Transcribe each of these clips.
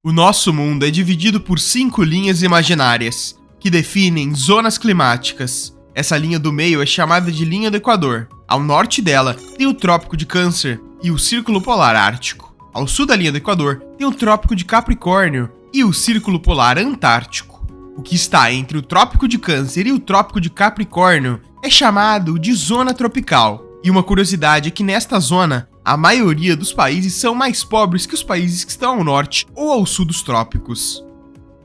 O nosso mundo é dividido por 5 linhas imaginárias, que definem zonas climáticas. Essa linha do meio é chamada de linha do Equador. Ao norte dela tem o Trópico de Câncer e o Círculo Polar Ártico. Ao sul da linha do Equador tem o Trópico de Capricórnio e o Círculo Polar Antártico. O que está entre o Trópico de Câncer e o Trópico de Capricórnio é chamado de zona tropical. E uma curiosidade é que nesta zona, a maioria dos países são mais pobres que os países que estão ao norte ou ao sul dos trópicos.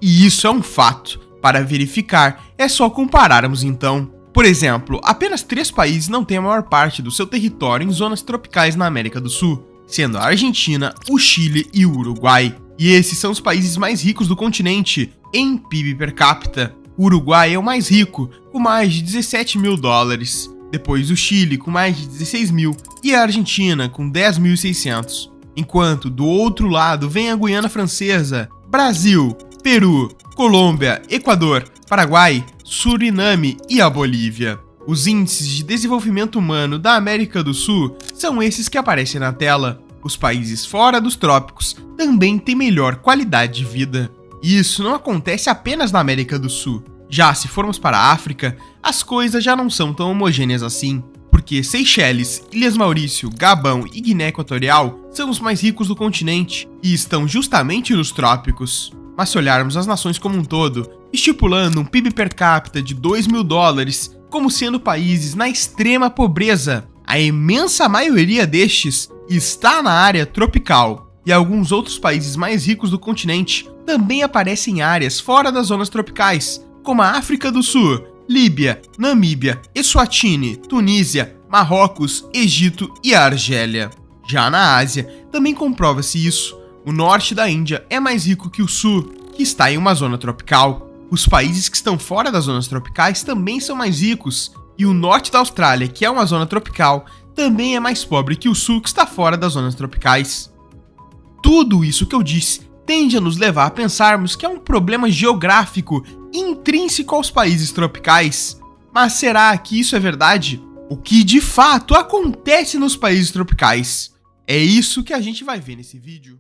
E isso é um fato. Para verificar, é só compararmos então. Por exemplo, apenas 3 países não têm a maior parte do seu território em zonas tropicais na América do Sul, sendo a Argentina, o Chile e o Uruguai. E esses são os países mais ricos do continente em PIB per capita. O Uruguai é o mais rico, com mais de 17 mil dólares. Depois o Chile, com mais de 16 mil, e a Argentina, com 10.600. Enquanto, do outro lado, vem a Guiana Francesa, Brasil, Peru, Colômbia, Equador, Paraguai, Suriname e a Bolívia. Os índices de desenvolvimento humano da América do Sul são esses que aparecem na tela. Os países fora dos trópicos também têm melhor qualidade de vida. E isso não acontece apenas na América do Sul. Já se formos para a África, as coisas já não são tão homogêneas assim, porque Seychelles, Ilhas Maurício, Gabão e Guiné Equatorial são os mais ricos do continente e estão justamente nos trópicos. Mas se olharmos as nações como um todo, estipulando um PIB per capita de 2 mil dólares como sendo países na extrema pobreza, a imensa maioria destes está na área tropical. E alguns outros países mais ricos do continente também aparecem em áreas fora das zonas tropicais, como a África do Sul, Líbia, Namíbia, Eswatini, Tunísia, Marrocos, Egito e Argélia. Já na Ásia, também comprova-se isso. O norte da Índia é mais rico que o sul, que está em uma zona tropical. Os países que estão fora das zonas tropicais também são mais ricos, e o norte da Austrália, que é uma zona tropical, também é mais pobre que o sul, que está fora das zonas tropicais. Tudo isso que eu disse tende a nos levar a pensarmos que é um problema geográfico intrínseco aos países tropicais. Mas será que isso é verdade? O que de fato acontece nos países tropicais? É isso que a gente vai ver nesse vídeo.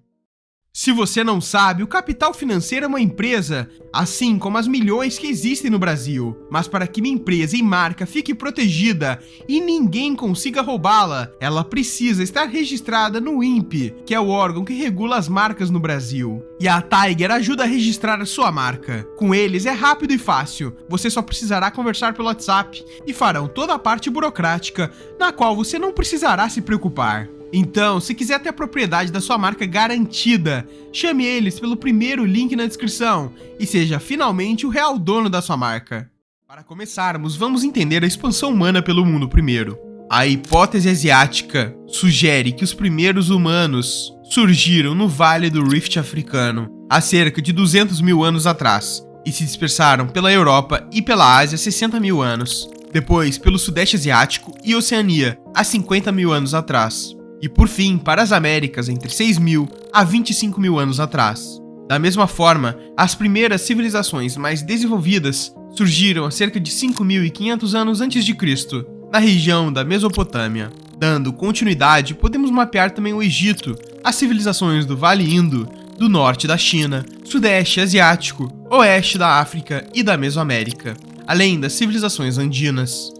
Se você não sabe, o capital financeiro é uma empresa, assim como as milhões que existem no Brasil. Mas para que minha empresa e marca fique protegida e ninguém consiga roubá-la, ela precisa estar registrada no INPE, que é o órgão que regula as marcas no Brasil. E a Tiger ajuda a registrar a sua marca. Com eles é rápido e fácil, você só precisará conversar pelo WhatsApp e farão toda a parte burocrática, na qual você não precisará se preocupar. Então, se quiser ter a propriedade da sua marca garantida, chame eles pelo primeiro link na descrição e seja finalmente o real dono da sua marca. Para começarmos, vamos entender a expansão humana pelo mundo primeiro. A hipótese asiática sugere que os primeiros humanos surgiram no Vale do Rift africano há cerca de 200 mil anos atrás e se dispersaram pela Europa e pela Ásia há 60 mil anos, depois pelo Sudeste Asiático e Oceania há 50 mil anos atrás. E por fim, para as Américas entre 6 mil a 25 mil anos atrás. Da mesma forma, as primeiras civilizações mais desenvolvidas surgiram há cerca de 5.500 anos antes de Cristo, na região da Mesopotâmia. Dando continuidade, podemos mapear também o Egito, as civilizações do Vale Indo, do norte da China, Sudeste Asiático, Oeste da África e da Mesoamérica, além das civilizações andinas.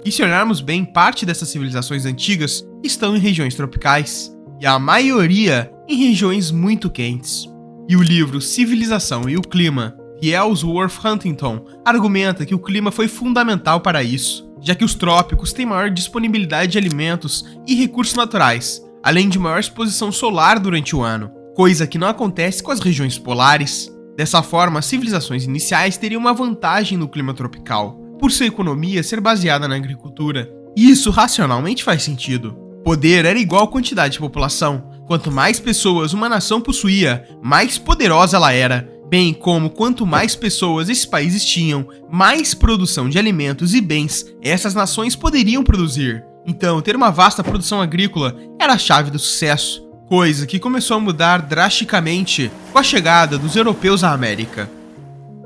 E se olharmos bem, parte dessas civilizações antigas estão em regiões tropicais, e a maioria em regiões muito quentes. E o livro Civilização e o Clima, de Ellsworth Huntington, argumenta que o clima foi fundamental para isso, já que os trópicos têm maior disponibilidade de alimentos e recursos naturais, além de maior exposição solar durante o ano, coisa que não acontece com as regiões polares. Dessa forma, as civilizações iniciais teriam uma vantagem no clima tropical, por sua economia ser baseada na agricultura. E isso racionalmente faz sentido. Poder era igual à quantidade de população. Quanto mais pessoas uma nação possuía, mais poderosa ela era. Bem como quanto mais pessoas esses países tinham, mais produção de alimentos e bens essas nações poderiam produzir. Então, ter uma vasta produção agrícola era a chave do sucesso, coisa que começou a mudar drasticamente com a chegada dos europeus à América.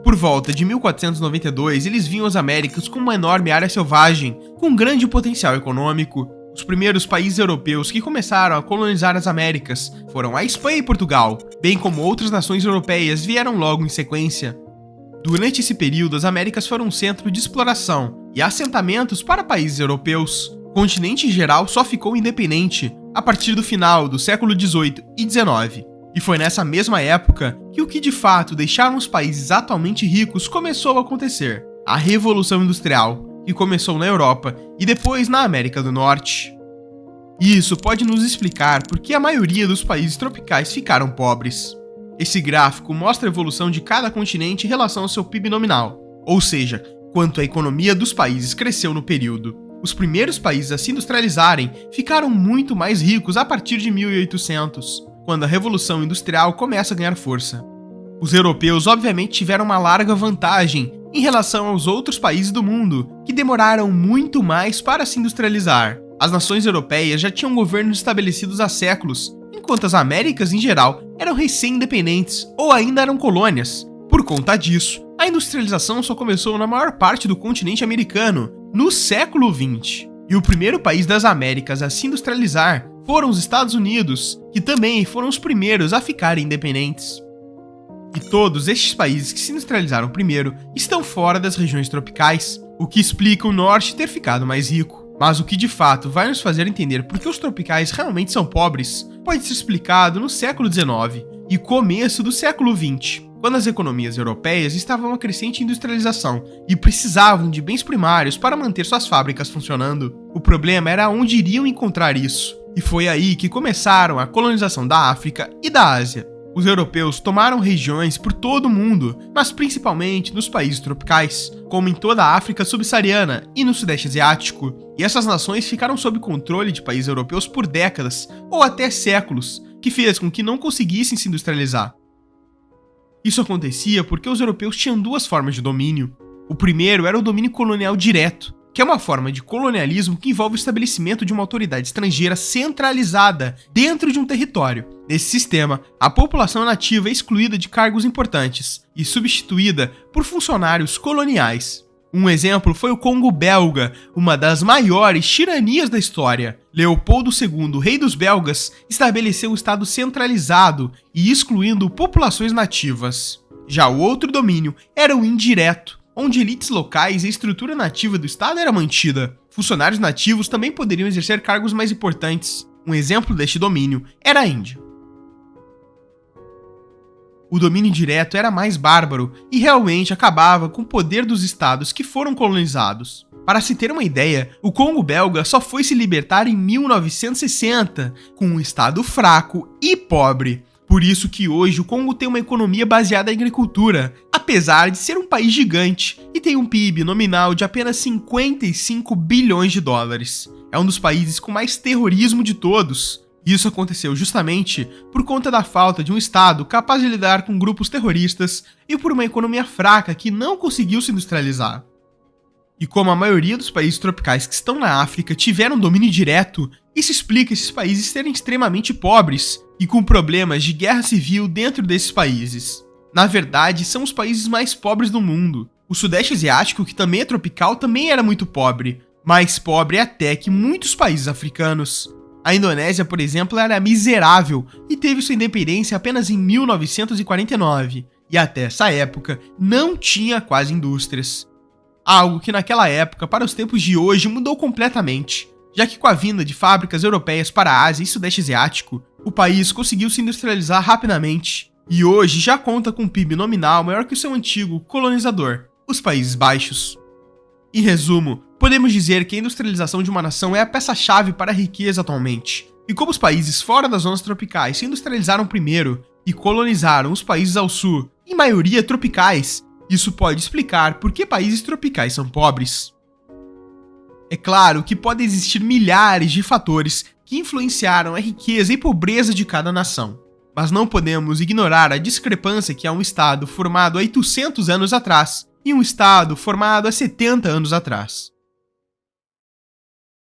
Por volta de 1492, eles viam as Américas como uma enorme área selvagem, com grande potencial econômico. Os primeiros países europeus que começaram a colonizar as Américas foram a Espanha e Portugal, bem como outras nações europeias vieram logo em sequência. Durante esse período, as Américas foram um centro de exploração e assentamentos para países europeus. O continente em geral só ficou independente a partir do final do século XVIII e XIX. E foi nessa mesma época que o que de fato deixaram os países atualmente ricos começou a acontecer: a Revolução Industrial, que começou na Europa e depois na América do Norte. Isso pode nos explicar por que a maioria dos países tropicais ficaram pobres. Esse gráfico mostra a evolução de cada continente em relação ao seu PIB nominal, ou seja, quanto a economia dos países cresceu no período. Os primeiros países a se industrializarem ficaram muito mais ricos a partir de 1800, quando a Revolução Industrial começa a ganhar força. Os europeus obviamente tiveram uma larga vantagem em relação aos outros países do mundo, que demoraram muito mais para se industrializar. As nações europeias já tinham governos estabelecidos há séculos, enquanto as Américas em geral eram recém-independentes ou ainda eram colônias. Por conta disso, a industrialização só começou na maior parte do continente americano, no século XX. E o primeiro país das Américas a se industrializar foram os Estados Unidos, que também foram os primeiros a ficarem independentes. E todos estes países que se industrializaram primeiro estão fora das regiões tropicais, o que explica o norte ter ficado mais rico. Mas o que de fato vai nos fazer entender por que os tropicais realmente são pobres pode ser explicado no século XIX e começo do século XX, quando as economias europeias estavam em uma crescente industrialização e precisavam de bens primários para manter suas fábricas funcionando. O problema era onde iriam encontrar isso, e foi aí que começaram a colonização da África e da Ásia. Os europeus tomaram regiões por todo o mundo, mas principalmente nos países tropicais, como em toda a África subsaariana e no Sudeste Asiático, e essas nações ficaram sob controle de países europeus por décadas ou até séculos, que fez com que não conseguissem se industrializar. Isso acontecia porque os europeus tinham duas formas de domínio. O primeiro era o domínio colonial direto, que é uma forma de colonialismo que envolve o estabelecimento de uma autoridade estrangeira centralizada dentro de um território. Nesse sistema, a população nativa é excluída de cargos importantes e substituída por funcionários coloniais. Um exemplo foi o Congo belga, uma das maiores tiranias da história. Leopoldo II, rei dos belgas, estabeleceu um estado centralizado e excluindo populações nativas. Já o outro domínio era o indireto, onde elites locais e a estrutura nativa do estado era mantida. Funcionários nativos também poderiam exercer cargos mais importantes. Um exemplo deste domínio era a Índia. O domínio indireto era mais bárbaro e realmente acabava com o poder dos estados que foram colonizados. Para se ter uma ideia, o Congo belga só foi se libertar em 1960, com um estado fraco e pobre. Por isso que hoje o Congo tem uma economia baseada em agricultura, apesar de ser um país gigante e tem um PIB nominal de apenas 55 bilhões de dólares. É um dos países com mais terrorismo de todos. Isso aconteceu justamente por conta da falta de um Estado capaz de lidar com grupos terroristas e por uma economia fraca que não conseguiu se industrializar. E como a maioria dos países tropicais que estão na África tiveram domínio direto, isso explica esses países serem extremamente pobres e com problemas de guerra civil dentro desses países. Na verdade, são os países mais pobres do mundo. O Sudeste Asiático, que também é tropical, também era muito pobre, mais pobre até que muitos países africanos. A Indonésia, por exemplo, era miserável e teve sua independência apenas em 1949, e até essa época não tinha quase indústrias. Algo que naquela época, para os tempos de hoje, mudou completamente, já que com a vinda de fábricas europeias para a Ásia e Sudeste Asiático, o país conseguiu se industrializar rapidamente, e hoje já conta com um PIB nominal maior que o seu antigo colonizador, os Países Baixos. Em resumo, podemos dizer que a industrialização de uma nação é a peça-chave para a riqueza atualmente. E como os países fora das zonas tropicais se industrializaram primeiro e colonizaram os países ao sul, em maioria tropicais, isso pode explicar por que países tropicais são pobres. É claro que podem existir milhares de fatores que influenciaram a riqueza e pobreza de cada nação, mas não podemos ignorar a discrepância que há um estado formado há 800 anos atrás e um estado formado há 70 anos atrás.